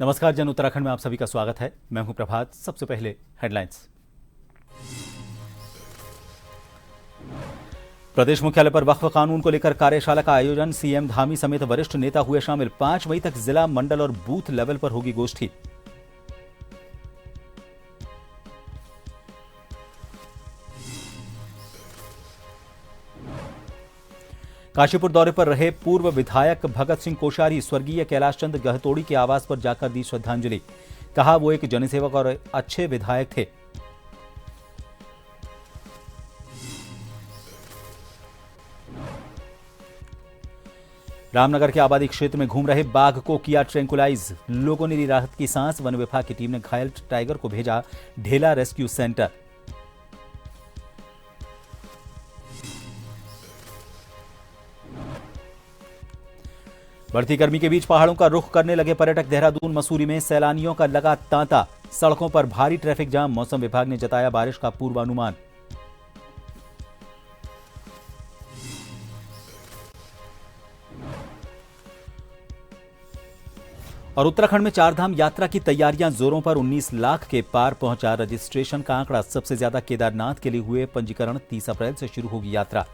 नमस्कार जन उत्तराखंड में आप सभी का स्वागत है। मैं हूं प्रभात। सबसे पहले हेडलाइंस। प्रदेश मुख्यालय पर वक्फ कानून को लेकर कार्यशाला का आयोजन। सीएम धामी समेत वरिष्ठ नेता हुए शामिल। 5 मई तक जिला, मंडल और बूथ लेवल पर होगी गोष्ठी। काशीपुर दौरे पर रहे पूर्व विधायक भगत सिंह कोश्यारी। स्वर्गीय कैलाश चंद गहतोड़ी के आवास पर जाकर दी श्रद्धांजलि। कहा वो एक जनसेवक और अच्छे विधायक थे। रामनगर के आबादी क्षेत्र में घूम रहे बाघ को किया ट्रैंकुलाइज। लोगों ने ली राहत की सांस। वन विभाग की टीम ने घायल टाइगर को भेजा ढेला रेस्क्यू सेंटर। बढ़ती गर्मी के बीच पहाड़ों का रुख करने लगे पर्यटक। देहरादून मसूरी में सैलानियों का लगा तांता। सड़कों पर भारी ट्रैफिक जाम। मौसम विभाग ने जताया बारिश का पूर्वानुमान। और उत्तराखंड में चारधाम यात्रा की तैयारियां जोरों पर। 19 लाख के पार पहुंचा रजिस्ट्रेशन का आंकड़ा। सबसे ज्यादा केदारनाथ के लिए हुए पंजीकरण। 30 अप्रैल से शुरू होगी यात्रा।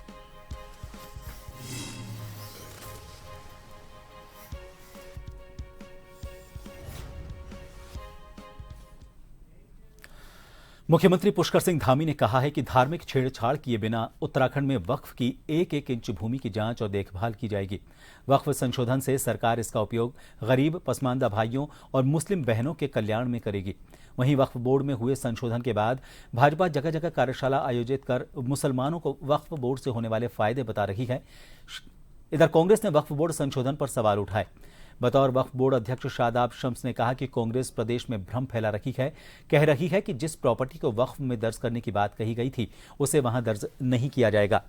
मुख्यमंत्री पुष्कर सिंह धामी ने कहा है कि धार्मिक छेड़छाड़ किए बिना उत्तराखंड में वक्फ की एक एक इंच भूमि की जांच और देखभाल की जाएगी। वक्फ संशोधन से सरकार इसका उपयोग गरीब, पसमानदा भाइयों और मुस्लिम बहनों के कल्याण में करेगी। वहीं वक्फ बोर्ड में हुए संशोधन के बाद भाजपा जगह जगह कार्यशाला आयोजित कर मुसलमानों को वक्फ बोर्ड से होने वाले फायदे बता रही है। इधर कांग्रेस ने वक्फ बोर्ड संशोधन पर सवाल उठाए। बतौर वक्फ बोर्ड अध्यक्ष शादाब शम्स ने कहा कि कांग्रेस प्रदेश में भ्रम फैला रही है। कह रही है कि जिस प्रॉपर्टी को वक्फ में दर्ज करने की बात कही गई थी उसे वहां दर्ज नहीं किया जाएगा।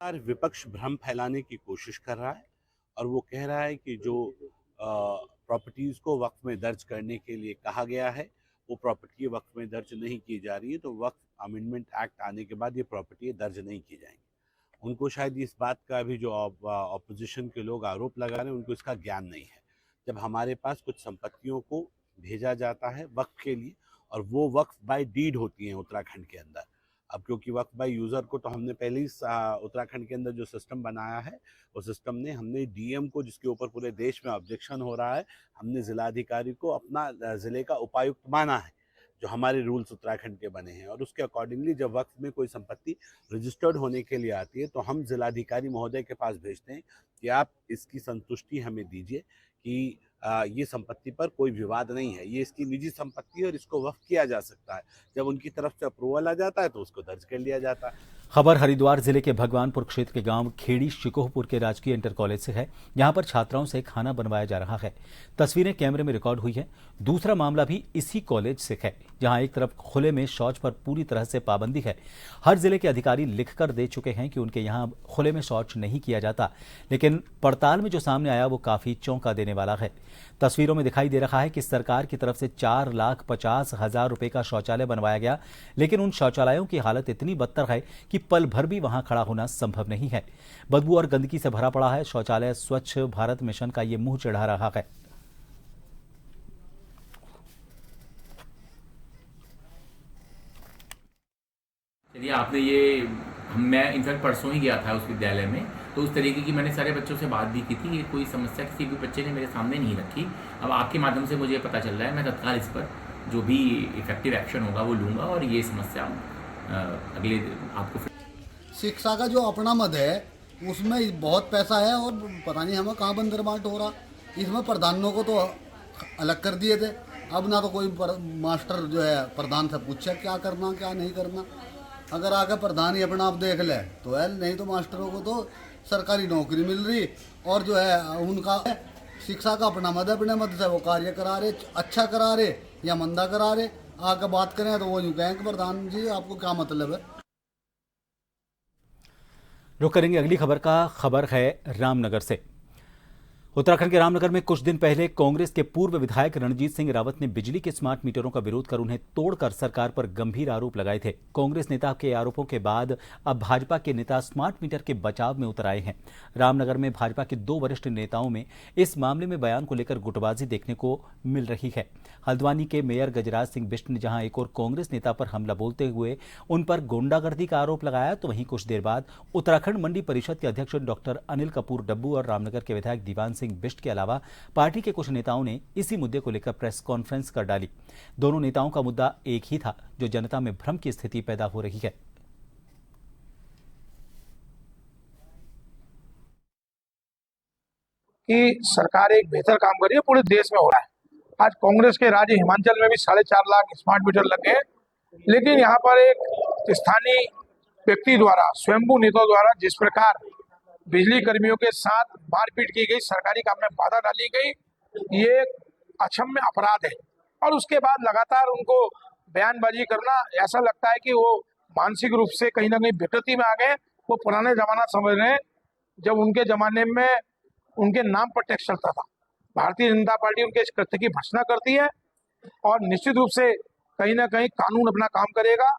विपक्ष भ्रम फैलाने की कोशिश कर रहा है और वो कह रहा है कि जो प्रॉपर्टीज को वक्फ में दर्ज करने के लिए कहा गया है वो प्रॉपर्टी वक्फ में दर्ज नहीं की जा रही है, तो वक्फ अमेंडमेंट एक्ट आने के बाद ये प्रॉपर्टी दर्ज नहीं की जाएंगी। उनको शायद इस बात का भी जो ऑपोजिशन के लोग आरोप लगा रहे हैं उनको इसका ज्ञान नहीं है। जब हमारे पास कुछ संपत्तियों को भेजा जाता है वक्फ के लिए और वो वक्फ बाय डीड होती हैं उत्तराखंड के अंदर। अब क्योंकि वक्फ बाय यूज़र को तो हमने पहले ही उत्तराखंड के अंदर जो सिस्टम बनाया है उस सिस्टम ने हमने डीएम को, जिसके ऊपर पूरे देश में ऑब्जेक्शन हो रहा है, हमने जिलाधिकारी को अपना ज़िले का उपायुक्त माना है, जो हमारे रूल्स उत्तराखंड के बने हैं। और उसके अकॉर्डिंगली जब वक्फ में कोई संपत्ति रजिस्टर्ड होने के लिए आती है तो हम जिलाधिकारी महोदय के पास भेजते हैं कि आप इसकी संतुष्टि हमें दीजिए कि ये संपत्ति पर कोई विवाद नहीं है, ये इसकी निजी संपत्ति है और इसको वक्फ किया जा सकता है। जब उनकी तरफ से अप्रूवल आ जाता है तो उसको दर्ज कर लिया जाता है। खबर हरिद्वार जिले के भगवानपुर क्षेत्र के गांव खेड़ी शिकोहपुर के राजकीय इंटर कॉलेज से है। यहां पर छात्राओं से खाना बनवाया जा रहा है। तस्वीरें कैमरे में रिकॉर्ड हुई है। दूसरा मामला भी इसी कॉलेज से है, जहां एक तरफ खुले में शौच पर पूरी तरह से पाबंदी है। हर जिले के अधिकारी लिखकर दे चुके हैं कि उनके यहां खुले में शौच नहीं किया जाता, लेकिन पड़ताल में जो सामने आया वो काफी चौंका देने वाला है। तस्वीरों में दिखाई दे रहा है कि सरकार की तरफ से 4,50,000 रुपए का शौचालय बनवाया गया, लेकिन उन शौचालयों की हालत इतनी बदतर है कि पल भर भी वहां खड़ा होना संभव नहीं है। बदबू और गंदगी से भरा पड़ा है शौचालय। स्वच्छ भारत मिशन का ये मुंह चढ़ा रहा है। चलिए, आपने ये मैं इनफैक्ट परसों ही गया था उस विद्यालय में, तो उस तरीके की मैंने सारे बच्चों से बात भी की थी। ये कोई समस्या किसी भी बच्चे ने मेरे सामने नहीं रखी। अब आपके माध्यम से मुझे पता चल रहा है, मैं तत्काल इस पर जो भी इफेक्टिव एक्शन होगा वो लूँगा और ये समस्या अगले आपको। शिक्षा का जो अपना मद है उसमें बहुत पैसा है और पता नहीं हमें कहाँ बंदर बांट हो रहा। इसमें प्रधानों को तो अलग कर दिए थे। अब ना तो कोई मास्टर जो है प्रधान से पूछे क्या करना क्या नहीं करना। अगर आगे प्रधान ही अपना आप देख ले तो है, नहीं तो मास्टरों को तो सरकारी नौकरी मिल रही और जो है उनका शिक्षा का अपना मद है, अपने मद से वो कार्य करा रहे, अच्छा करा रहे या मंदा करा रहे। आगे बात करें तो वो यूँ कहें कि प्रधान जी आपको क्या मतलब है। रुक करेंगे अगली खबर का। खबर है रामनगर से। उत्तराखंड के रामनगर में कुछ दिन पहले कांग्रेस के पूर्व विधायक रणजीत सिंह रावत ने बिजली के स्मार्ट मीटरों का विरोध कर उन्हें तोड़कर सरकार पर गंभीर आरोप लगाए थे। कांग्रेस नेता के आरोपों के बाद अब भाजपा के नेता स्मार्ट मीटर के बचाव में उतर आए हैं। रामनगर में भाजपा के 2 वरिष्ठ नेताओं में इस मामले में बयान को लेकर गुटबाजी देखने को मिल रही है। हल्द्वानी के मेयर गजराज सिंह बिष्ट ने जहां एक और कांग्रेस नेता पर हमला बोलते हुए उन पर गुंडागर्दी का आरोप लगाया, तो वहीं कुछ देर बाद उत्तराखंड मंडी परिषद के अध्यक्ष डॉक्टर अनिल कपूर डब्बू और रामनगर के विधायक दीवान सिंह बिष्ट के अलावा पार्टी के कुछ नेताओं ने इसी मुद्दे को लेकर प्रेस कॉन्फ्रेंस कर डाली। दोनों नेताओं का मुद्दा एक ही था, जो जनता में भ्रम की स्थिति पैदा हो रही है। कि सरकार एक बेहतर काम कर रही है, पूरे देश में हो रहा है। आज कांग्रेस के राज्य हिमाचल में भी 4.5 लाख स्मार्ट मीटर लगे हैं, लेकिन यहाँ पर एक स्थानीय व्यक्ति द्वारा, स्वयंभू नेताओं द्वारा जिस प्रकार बिजली कर्मियों के साथ मारपीट की गई, सरकारी काम में बाधा डाली गई, ये अक्षम्य अपराध है। और उसके बाद लगातार उनको बयानबाजी करना, ऐसा लगता है कि वो मानसिक रूप से कहीं ना कहीं विकृति में आ गए। वो पुराने जमाना समझ रहे हैं जब उनके जमाने में उनके नाम पर टैक्स चलता था। भारतीय जनता पार्टी उनके इस कृत्य की भर्त्सना करती है और निश्चित रूप से कहीं ना कहीं कानून अपना काम करेगा।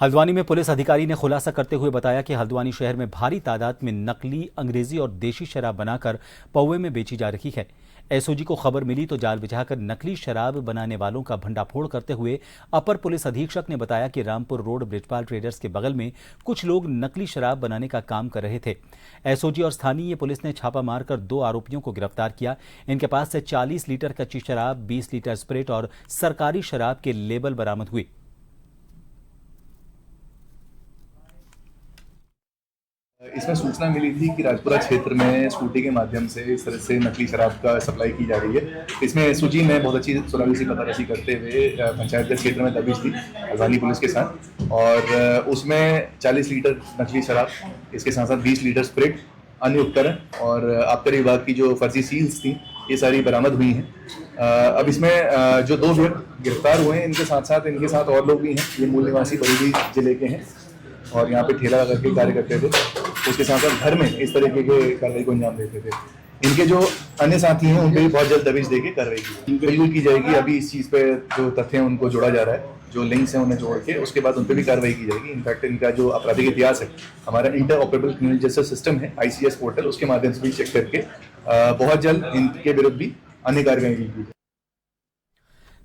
हल्द्वानी में पुलिस अधिकारी ने खुलासा करते हुए बताया कि हल्द्वानी शहर में भारी तादाद में नकली अंग्रेजी और देशी शराब बनाकर पौवे में बेची जा रही है। एसओजी को खबर मिली तो जाल बिछाकर नकली शराब बनाने वालों का भंडाफोड़ करते हुए अपर पुलिस अधीक्षक ने बताया कि रामपुर रोड ब्रिजपाल ट्रेडर्स के बगल में कुछ लोग नकली शराब बनाने का काम कर रहे थे। एसओजी और स्थानीय पुलिस ने छापा मारकर 2 आरोपियों को गिरफ्तार किया। इनके पास से 40 लीटर कच्ची शराब, 20 लीटर स्प्रिट और सरकारी शराब के लेबल बरामद हुए। इसमें सूचना मिली थी कि राजपुरा क्षेत्र में स्कूटी के माध्यम से इस तरह से नकली शराब का सप्लाई की जा रही है। इसमें एसओजी ने बहुत अच्छी सुरागी सी पताराशी करते हुए पंचायत के क्षेत्र में दबिश दी हल्द्वानी पुलिस के साथ, और उसमें 40 लीटर नकली शराब, इसके साथ साथ 20 लीटर स्प्रिट, अन्य उपकरण और आबकारी विभाग की जो फर्जी सील्स थी, ये सारी बरामद हुई हैं। अब इसमें जो 2 व्यक्ति गिरफ्तार हुए हैं, इनके साथ और लोग भी हैं। ये मूल निवासी बरेली जिले के हैं और यहाँ पे ठेला लगा के कार्य करते थे। उसके साथ साथ घर में इस तरीके के कार्रवाई को अंजाम देते थे। इनके जो अन्य साथी हैं उन पर भी बहुत जल्द दबिश देके कार्रवाई बिल्कुल की जाएगी। अभी इस चीज़ पे जो तथ्य हैं उनको जोड़ा जा रहा है, जो लिंक्स हैं उन्हें जोड़ के उसके बाद उन पर भी कार्रवाई की जाएगी। इनफैक्ट इनका जो आपराधिक इतिहास है, हमारा inter operable criminal justice system है ICS पोर्टल, उसके माध्यम से भी चेक करके बहुत जल्द इनके विरुद्ध भी अन्य कार्रवाई की जाएगी।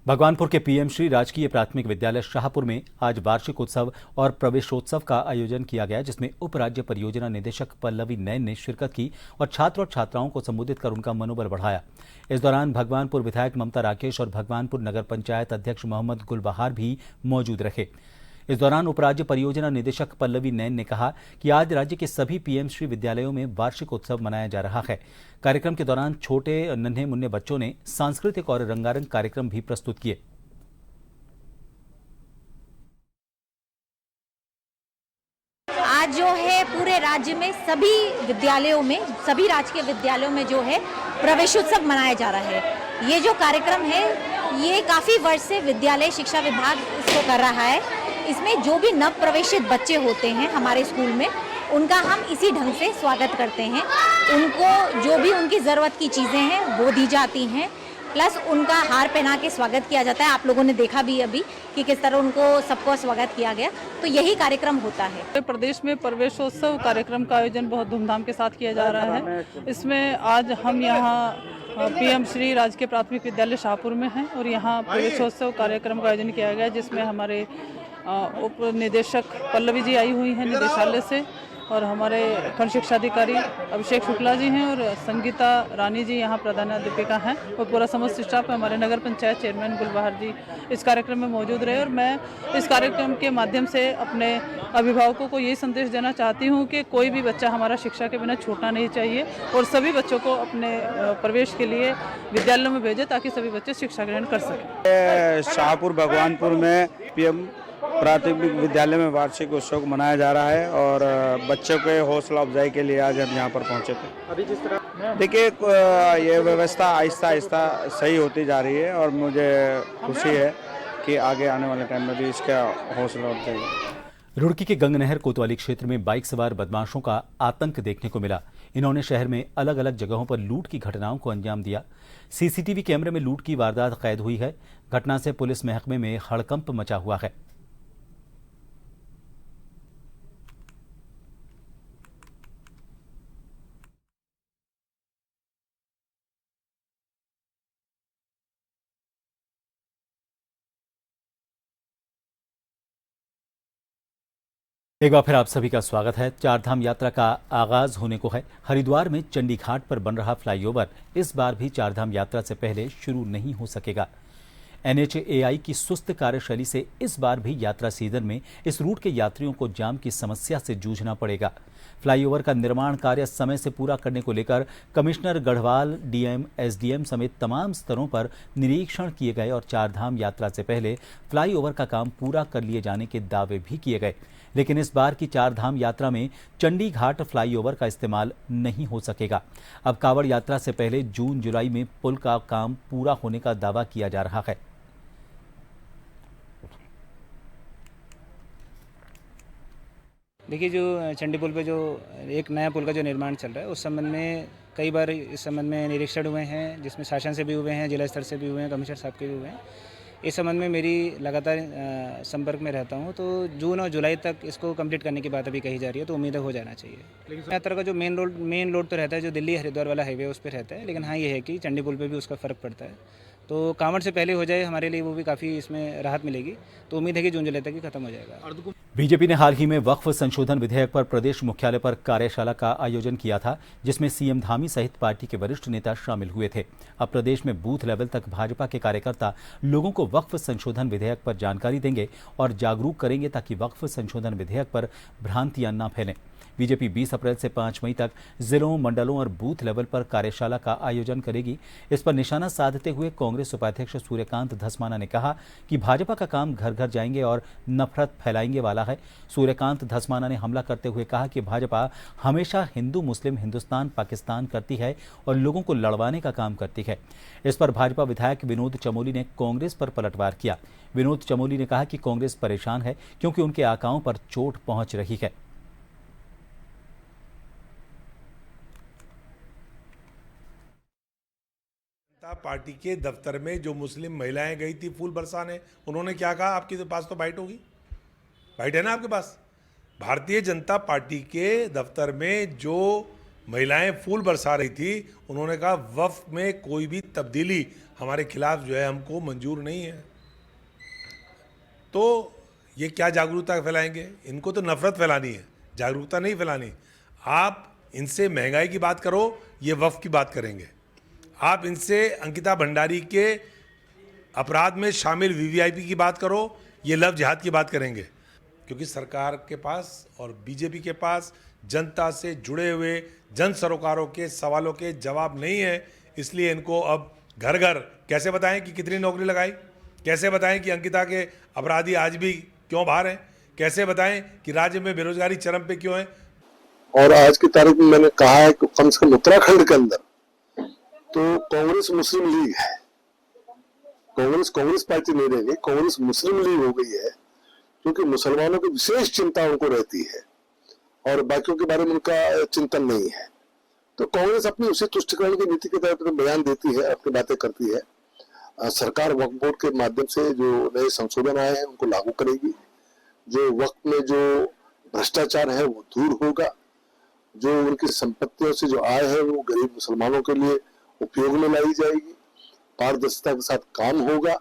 भगवानपुर के पीएम श्री राजकीय प्राथमिक विद्यालय शाहपुर में आज वार्षिक उत्सव और प्रवेशोत्सव का आयोजन किया गया, जिसमें उप राज्य परियोजना निदेशक पल्लवी नैन ने शिरकत की और छात्र और छात्राओं को संबोधित कर उनका मनोबल बढ़ाया। इस दौरान भगवानपुर विधायक ममता राकेश और भगवानपुर नगर पंचायत अध्यक्ष मोहम्मद गुलबहार भी मौजूद रहे। इस दौरान उपराज्य परियोजना निदेशक पल्लवी नैन ने कहा कि आज राज्य के सभी पीएम श्री विद्यालयों में वार्षिक उत्सव मनाया जा रहा है। कार्यक्रम के दौरान छोटे नन्हे मुन्ने बच्चों ने सांस्कृतिक और रंगारंग कार्यक्रम भी प्रस्तुत किए। आज जो है पूरे राज्य में सभी विद्यालयों में, सभी राजकीय विद्यालयों में जो है प्रवेशोत्सव मनाया जा रहा है। ये जो कार्यक्रम है ये काफ़ी वर्ष से विद्यालय शिक्षा विभाग इसको कर रहा है। इसमें जो भी नव प्रवेशित बच्चे होते हैं हमारे स्कूल में, उनका हम इसी ढंग से स्वागत करते हैं। उनको जो भी उनकी ज़रूरत की चीज़ें हैं वो दी जाती हैं, प्लस उनका हार पहना के स्वागत किया जाता है। आप लोगों ने देखा भी अभी कि किस तरह उनको सबको स्वागत किया गया। तो यही कार्यक्रम होता है। प्रदेश में प्रवेशोत्सव कार्यक्रम का आयोजन बहुत धूमधाम के साथ किया जा रहा है। इसमें आज हम यहाँ पीएम श्री राजकीय प्राथमिक विद्यालय शाहपुर में हैं और यहाँ प्रवेशोत्सव कार्यक्रम का आयोजन किया गया, जिसमें हमारे उप निदेशक पल्लवी जी आई हुई हैं निदेशालय से, और हमारे खंड शिक्षा अधिकारी अभिषेक शुक्ला जी हैं और संगीता रानी जी यहाँ प्रधानाध्यापिका हैं, और पूरा समस्त स्टाफ हमारे नगर पंचायत चेयरमैन गुलबहार जी इस कार्यक्रम में मौजूद रहे। और मैं इस कार्यक्रम के माध्यम से अपने अभिभावकों को यही संदेश देना चाहती हूँ कि कोई भी बच्चा हमारा शिक्षा के बिना छूटना नहीं चाहिए और सभी बच्चों को अपने प्रवेश के लिए विद्यालयों में भेजें ताकि सभी बच्चे शिक्षा ग्रहण कर सकें। शाहपुर भगवानपुर में पीएम प्राथमिक विद्यालय में वार्षिक उत्सव मनाया जा रहा है और बच्चों के हौसला अफजाई के लिए आज हम यहाँ पर पहुँचे थे। अभी जिस तरह देखिए ये व्यवस्था आहिस्ता आहिस्ता सही होती जा रही है और मुझे खुशी है कि आगे आने वाले टाइम में भी इसका हौसला अफजाई। रुड़की के गंगनहर कोतवाली क्षेत्र में बाइक सवार बदमाशों का आतंक देखने को मिला। इन्होंने शहर में अलग अलग जगहों पर लूट की घटनाओं को अंजाम दिया। सीसीटीवी कैमरे में लूट की वारदात कैद हुई है। घटना से पुलिस महकमे में हड़कंप मचा हुआ है। एक बार फिर आप सभी का स्वागत है। चारधाम यात्रा का आगाज होने को है। हरिद्वार में चंडी घाट पर बन रहा फ्लाईओवर इस बार भी चारधाम यात्रा से पहले शुरू नहीं हो सकेगा। NHAI की सुस्त कार्यशैली से इस बार भी यात्रा सीजन में इस रूट के यात्रियों को जाम की समस्या से जूझना पड़ेगा। फ्लाईओवर का निर्माण कार्य समय से पूरा करने को लेकर कमिश्नर गढ़वाल, DM, SDM समेत तमाम स्तरों पर निरीक्षण किए गए और चारधाम यात्रा से पहले फ्लाईओवर का काम पूरा कर लिए जाने के दावे भी किए गए। लेकिन इस बार की चारधाम यात्रा में चंडी घाट फ्लाईओवर का इस्तेमाल नहीं हो सकेगा। अब कांवड़ यात्रा से पहले जून जुलाई में पुल का काम पूरा होने का दावा किया जा रहा है। देखिए, जो चंडी पुल पे जो एक नया पुल का जो निर्माण चल रहा है, उस संबंध में कई बार इस संबंध में निरीक्षण हुए हैं, जिसमें शासन से भी हुए हैं, जिला स्तर से भी हुए हैं, कमिश्नर साहब के भी हुए हैं। इस संबंध में मेरी लगातार संपर्क में रहता हूं, तो जून और जुलाई तक इसको कंप्लीट करने की बात अभी कही जा रही है, तो उम्मीद है हो जाना चाहिए। लेकिन यात्रा का जो मेन रोड तो रहता है, जो दिल्ली हरिद्वार वाला हाईवे उस पर रहता है, लेकिन हाँ ये है कि चंडी पुल पे भी उसका फ़र्क पड़ता है। तो कांवड़ से पहले हो जाए हमारे लिए वो भी काफ़ी इसमें राहत मिलेगी, तो उम्मीद है कि जून जुलाई तक ही खत्म हो जाएगा। बीजेपी ने हाल ही में वक्फ संशोधन विधेयक पर प्रदेश मुख्यालय पर कार्यशाला का आयोजन किया था, जिसमें सीएम धामी सहित पार्टी के वरिष्ठ नेता शामिल हुए थे। अब प्रदेश में बूथ लेवल तक भाजपा के कार्यकर्ता लोगों को वक्फ संशोधन विधेयक पर जानकारी देंगे और जागरूक करेंगे, ताकि वक्फ संशोधन विधेयक पर भ्रांतियां न फैलें। बीजेपी 20 अप्रैल से 5 मई तक जिलों, मंडलों और बूथ लेवल पर कार्यशाला का आयोजन करेगी। इस पर निशाना साधते हुए कांग्रेस उपाध्यक्ष सूर्यकांत धस्माना ने कहा कि भाजपा का काम घर घर जाएंगे और नफरत फैलाएंगे वाला है। सूर्यकांत धस्माना ने हमला करते हुए कहा कि भाजपा हमेशा हिंदू मुस्लिम, हिंदुस्तान पाकिस्तान करती है और लोगों को लड़वाने का काम करती है। इस पर भाजपा विधायक विनोद चमोली ने कांग्रेस पर पलटवार किया। विनोद चमोली ने कहा कि कांग्रेस परेशान है क्योंकि उनके आकाओं पर चोट पहुंच रही है। पार्टी के दफ्तर में जो मुस्लिम महिलाएं गई थी फूल बरसाने, उन्होंने क्या कहा? आपके पास तो बाइट होगी, बाइट है ना आपके पास? भारतीय जनता पार्टी के दफ्तर में जो महिलाएं फूल बरसा रही थी, उन्होंने कहा वक्फ में कोई भी तब्दीली हमारे खिलाफ जो है हमको मंजूर नहीं है। तो ये क्या जागरूकता फैलाएंगे? इनको तो नफरत फैलानी है, जागरूकता नहीं फैलानी। आप इनसे महंगाई की बात करो, ये वक्फ की बात करेंगे। आप इनसे अंकिता भंडारी के अपराध में शामिल VVIP की बात करो, ये लव जिहाद की बात करेंगे। क्योंकि सरकार के पास और बीजेपी के पास जनता से जुड़े हुए जन सरोकारों के सवालों के जवाब नहीं है, इसलिए इनको अब घर घर कैसे बताएं कि कितनी नौकरी लगाई, कैसे बताएं कि अंकिता के अपराधी आज भी क्यों बाहर हैं, कैसे बताएं कि राज्य में बेरोजगारी चरम पे क्यों है। और आज की तारीख में मैंने कहा है कि कम से कम उत्तराखंड के अंदर तो कांग्रेस मुस्लिम लीग है। कांग्रेस पार्टी नहीं रहेगी, कांग्रेस मुस्लिम लीग हो गई है, क्योंकि मुसलमानों की विशेष चिंता उनको रहती है और बाकियों के बारे में उनका चिंतन नहीं है। तो कांग्रेस अपनी उसी तुष्टिकरण की नीति के तहत बयान देती है, अपनी बातें करती है। सरकार वक्फ बोर्ड के माध्यम से जो नए संशोधन आए हैं उनको लागू करेगी। जो वक्त में जो भ्रष्टाचार है वो दूर होगा। जो उनकी संपत्तियों से जो आय है वो गरीब मुसलमानों के लिए उपयोग में लाई जाएगी। पारदर्शिता के साथ काम होगा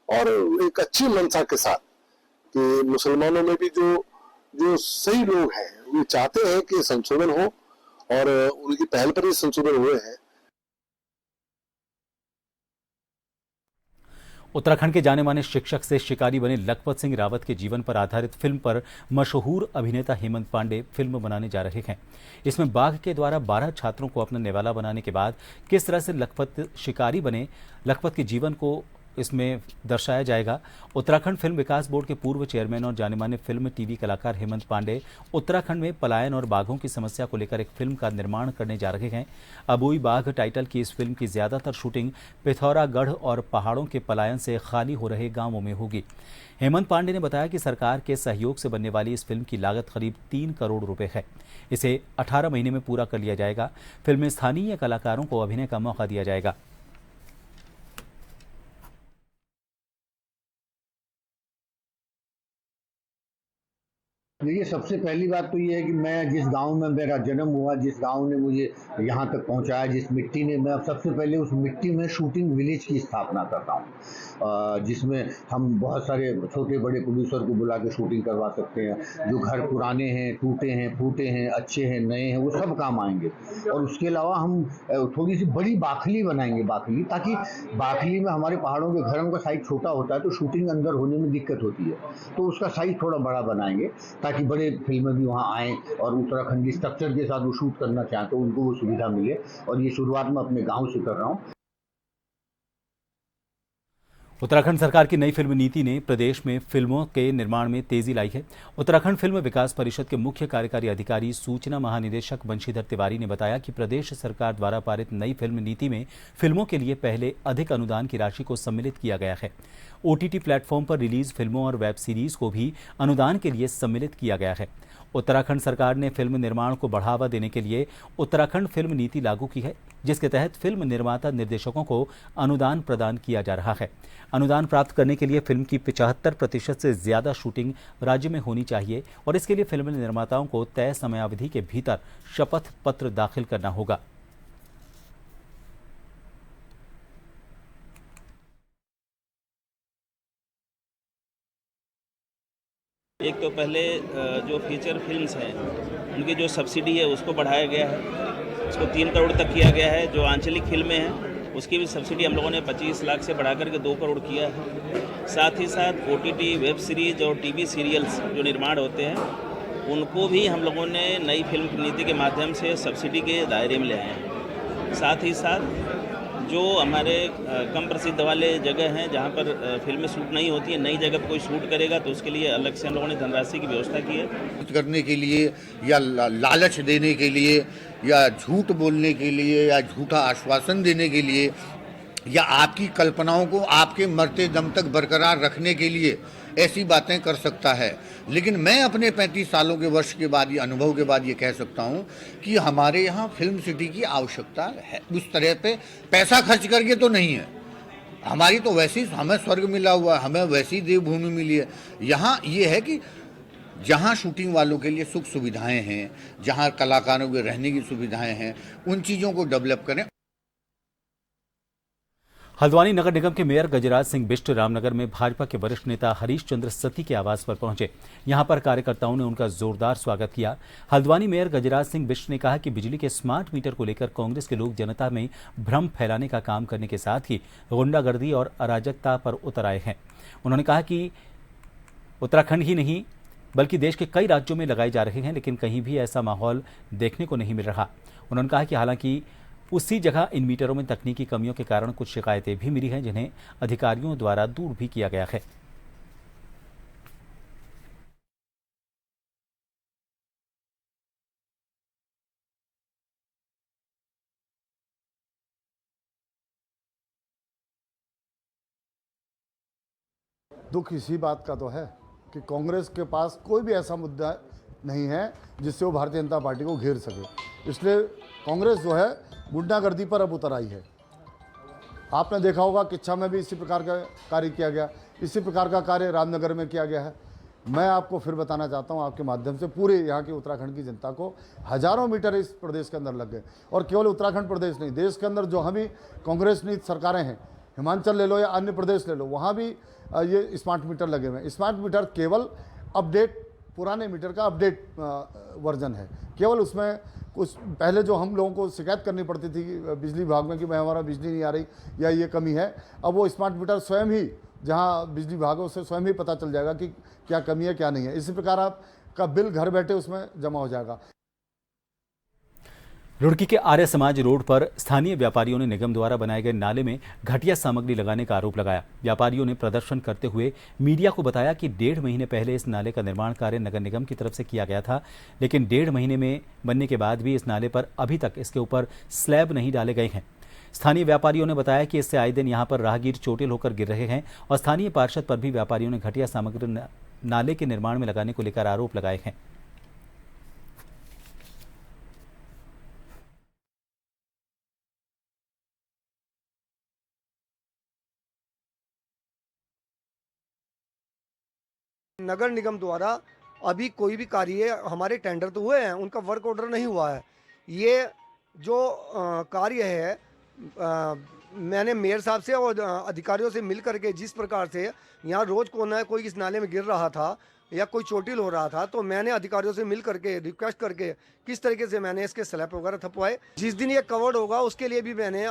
और एक अच्छी मंशा के साथ कि मुसलमानों में भी जो सही लोग हैं वो चाहते हैं कि संशोधन हो और उनकी पहल पर ही संशोधन हुए हैं। उत्तराखंड के जाने माने शिक्षक से शिकारी बने लखपत सिंह रावत के जीवन पर आधारित फिल्म पर मशहूर अभिनेता हेमंत पांडे फिल्म बनाने जा रहे हैं। इसमें बाघ के द्वारा 12 छात्रों को अपना निवाला बनाने के बाद किस तरह से लखपत शिकारी बने, लखपत के जीवन को इसमें दर्शाया जाएगा। उत्तराखंड फिल्म विकास बोर्ड के पूर्व चेयरमैन और जाने-माने फिल्म टीवी कलाकार हेमंत पांडे उत्तराखंड में पलायन और बाघों की समस्या को लेकर एक फिल्म का निर्माण करने जा रहे हैं। अबुई बाघ टाइटल की इस फिल्म की ज्यादातर शूटिंग पिथौरागढ़ और पहाड़ों के पलायन से खाली हो रहे गांवों में होगी। हेमंत पांडे ने बताया कि सरकार के सहयोग से बनने वाली इस फिल्म की लागत करीब 3 करोड़ रुपए है। इसे 18 महीने में पूरा कर लिया जाएगा। फिल्म में स्थानीय कलाकारों को अभिनय का मौका दिया जाएगा। देखिए, सबसे पहली बात तो ये है कि मैं जिस गांव में मेरा जन्म हुआ, जिस गांव ने मुझे यहाँ तक पहुँचाया, जिस मिट्टी ने, मैं अब सबसे पहले उस मिट्टी में शूटिंग विलेज की स्थापना करता हूँ, जिसमें हम बहुत सारे छोटे बड़े प्रोड्यूसर को बुला के शूटिंग करवा सकते हैं। जो घर पुराने हैं, टूटे हैं, फूटे हैं, अच्छे हैं, नए हैं, वो सब काम आएंगे। और उसके अलावा हम थोड़ी सी बड़ी बाखली बनाएंगे, बाखली, ताकि बाखली में हमारे पहाड़ों के घरों का साइज छोटा होता है तो शूटिंग अंदर होने में दिक्कत होती है, तो उसका साइज थोड़ा बड़ा बनाएंगे ताकि बड़े फिल्में भी वहाँ आएँ और उत्तराखंडी स्ट्रक्चर के साथ वो शूट करना चाहें तो उनको वो सुविधा मिले। और ये शुरुआत मैं अपने गांव से कर रहा हूँ। उत्तराखंड सरकार की नई फिल्म नीति ने प्रदेश में फिल्मों के निर्माण में तेजी लाई है। उत्तराखंड फिल्म विकास परिषद के मुख्य कार्यकारी अधिकारी सूचना महानिदेशक बंशीधर तिवारी ने बताया कि प्रदेश सरकार द्वारा पारित नई फिल्म नीति में फिल्मों के लिए पहले अधिक अनुदान की राशि को सम्मिलित किया गया है। OTT प्लेटफॉर्म पर रिलीज फिल्मों और वेब सीरीज को भी अनुदान के लिए सम्मिलित किया गया है। उत्तराखंड सरकार ने फिल्म निर्माण को बढ़ावा देने के लिए उत्तराखंड फिल्म नीति लागू की है, जिसके तहत फिल्म निर्माता निर्देशकों को अनुदान प्रदान किया जा रहा है। अनुदान प्राप्त करने के लिए फिल्म की 75% से ज्यादा शूटिंग राज्य में होनी चाहिए और इसके लिए फिल्म निर्माताओं को तय समयावधि के भीतर शपथ पत्र दाखिल करना होगा। एक तो पहले जो फीचर फिल्म्स हैं उनकी जो सब्सिडी है उसको बढ़ाया गया है, उसको 3 करोड़ तक किया गया है। जो आंचलिक फिल्में हैं उसकी भी सब्सिडी हम लोगों ने 25 लाख से बढ़ा करके 2 करोड़ किया है। साथ ही साथ OTT वेब सीरीज और टीवी सीरियल्स जो निर्माण होते हैं उनको भी हम लोगों ने नई फिल्म नीति के माध्यम से सब्सिडी के दायरे में ले आए हैं। साथ ही साथ जो हमारे कम प्रसिद्ध वाले जगह हैं जहाँ पर फिल्में शूट नहीं होती है, नई जगह पर कोई शूट करेगा तो उसके लिए अलग से हम लोगों ने धनराशि की व्यवस्था की है। करने के लिए या लालच देने के लिए या झूठ बोलने के लिए या झूठा आश्वासन देने के लिए या आपकी कल्पनाओं को आपके मरते दम तक बरकरार रखने के लिए ऐसी बातें कर सकता है। लेकिन मैं अपने 35 सालों के वर्ष के बाद, ये अनुभव के बाद ये कह सकता हूँ कि हमारे यहाँ फिल्म सिटी की आवश्यकता है। उस तरह पे पैसा खर्च करके तो नहीं है, हमारी तो वैसी, हमें स्वर्ग मिला हुआ है, हमें वैसी देवभूमि मिली है। यहाँ ये है कि जहाँ शूटिंग वालों के लिए सुख सुविधाएं हैं, जहाँ कलाकारों के रहने की सुविधाएं हैं, उन चीज़ों को डेवलप करें। हल्द्वानी नगर निगम के मेयर गजराज सिंह बिष्ट रामनगर में भाजपा के वरिष्ठ नेता हरीश चंद्र सती के आवास पर पहुंचे। यहां पर कार्यकर्ताओं ने उनका जोरदार स्वागत किया। हल्द्वानी मेयर गजराज सिंह बिष्ट ने कहा कि बिजली के स्मार्ट मीटर को लेकर कांग्रेस के लोग जनता में भ्रम फैलाने का काम करने के साथ ही गुंडागर्दी और अराजकता पर उतर आए हैं। उन्होंने कहा कि उत्तराखंड ही नहीं बल्कि देश के कई राज्यों में लगाए जा रहे हैं, लेकिन कहीं भी ऐसा माहौल देखने को नहीं मिल रहा। उन्होंने कहा कि हालांकि उसी जगह इन मीटरों में तकनीकी कमियों के कारण कुछ शिकायतें भी मिली हैं, जिन्हें अधिकारियों द्वारा दूर भी किया गया है। दुख इसी बात का तो है कि कांग्रेस के पास कोई भी ऐसा मुद्दा नहीं है जिससे वो भारतीय जनता पार्टी को घेर सके। इसलिए कांग्रेस जो है गुंडागर्दी पर अब उतर आई है। आपने देखा होगा किच्छा में भी इसी प्रकार का कार्य किया गया, इसी प्रकार का कार्य रामनगर में किया गया है। मैं आपको फिर बताना चाहता हूं आपके माध्यम से पूरे यहाँ की उत्तराखंड की जनता को, हजारों मीटर इस प्रदेश के अंदर लग गए। और केवल उत्तराखंड प्रदेश नहीं, देश के अंदर जो हम ही कांग्रेस नीति सरकारें हैं, हिमाचल ले लो या अन्य प्रदेश ले लो, वहाँ भी ये स्मार्ट मीटर लगे हुए हैं। स्मार्ट मीटर केवल अपडेट, पुराने मीटर का अपडेट वर्जन है। केवल उसमें कुछ पहले जो हम लोगों को शिकायत करनी पड़ती थी बिजली विभाग में कि भाई हमारा बिजली नहीं आ रही या ये कमी है, अब वो स्मार्ट मीटर स्वयं ही, जहां बिजली विभागों से स्वयं ही पता चल जाएगा कि क्या कमी है क्या नहीं है। इसी प्रकार आपका बिल घर बैठे उसमें जमा हो जाएगा। रुड़की के आर्य समाज रोड पर स्थानीय व्यापारियों ने निगम द्वारा बनाए गए नाले में घटिया सामग्री लगाने का आरोप लगाया। व्यापारियों ने प्रदर्शन करते हुए मीडिया को बताया कि 1.5 महीने पहले इस नाले का निर्माण कार्य नगर निगम की तरफ से किया गया था, लेकिन 1.5 महीने में बनने के बाद भी इस नाले पर अभी तक इसके ऊपर स्लैब नहीं डाले गए हैं। स्थानीय व्यापारियों ने बताया कि इससे आए दिन यहाँ पर राहगीर चोटिल होकर गिर रहे हैं और स्थानीय पार्षद पर भी व्यापारियों ने घटिया सामग्री नाले के निर्माण में लगाने को लेकर आरोप लगाए हैं। नगर निगम द्वारा अभी कोई भी कार्य, हमारे टेंडर तो हुए हैं, उनका वर्क ऑर्डर नहीं हुआ है। ये जो कार्य है मैंने मेयर साहब से और अधिकारियों से मिल करके जिस प्रकार से यहाँ रोज कोई इस नाले में गिर रहा था या कोई चोटिल हो रहा था, तो मैंने अधिकारियों से मिल करके रिक्वेस्ट करके किस तरीके से मैंने इसके स्लैब वगैरह थपवाए। जिस दिन ये कवर्ड होगा उसके लिए भी मैं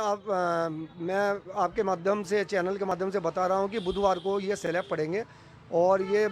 आपके माध्यम से, चैनल के माध्यम से बता रहा हूँ कि बुधवार को ये स्लैब पड़ेंगे। और ये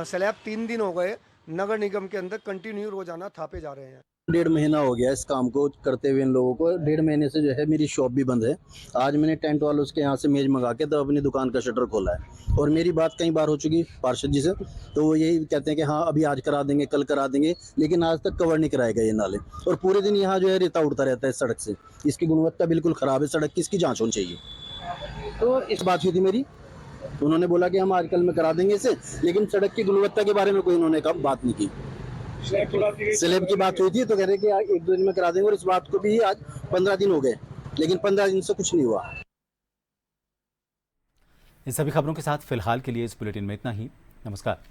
स्लैब 3 दिन हो गए नगर निगम के अंदर कंटिन्यू रोजाना थापे जा रहे हैं। 1.5 महीना हो गया इस काम को करते हुए इन लोगों को। 1.5 महीने से जो है मेरी शॉप भी बंद है। आज मैंने टेंट वालों के यहाँ से मेज मंगा के तो अपनी दुकान का शटर खोला है। और मेरी बात कई बार हो चुकी पार्षद जी से, तो वो यही कहते हैं कि हाँ अभी आज करा देंगे, कल करा देंगे, लेकिन आज तक कवर नहीं कराए गए ये नाले। और पूरे दिन यहाँ जो है रेता उड़ता रहता है सड़क से। इसकी गुणवत्ता बिल्कुल ख़राब है। सड़क की इसकी जाँच होनी चाहिए। तो इस बात हुई थी मेरी, उन्होंने बोला कि हम आज कल में करा देंगे इसे, लेकिन सड़क की गुणवत्ता के बारे में कोई उन्होंने कब बात नहीं की। स्लैब की बात हुई थी तो कह रहे कि 1-2 दिन में करा देंगे, और इस बात को भी आज 15 दिन हो गए, लेकिन 15 दिन से कुछ नहीं हुआ। इन सभी खबरों के साथ फिलहाल के लिए इस बुलेटिन में इतना ही। नमस्कार।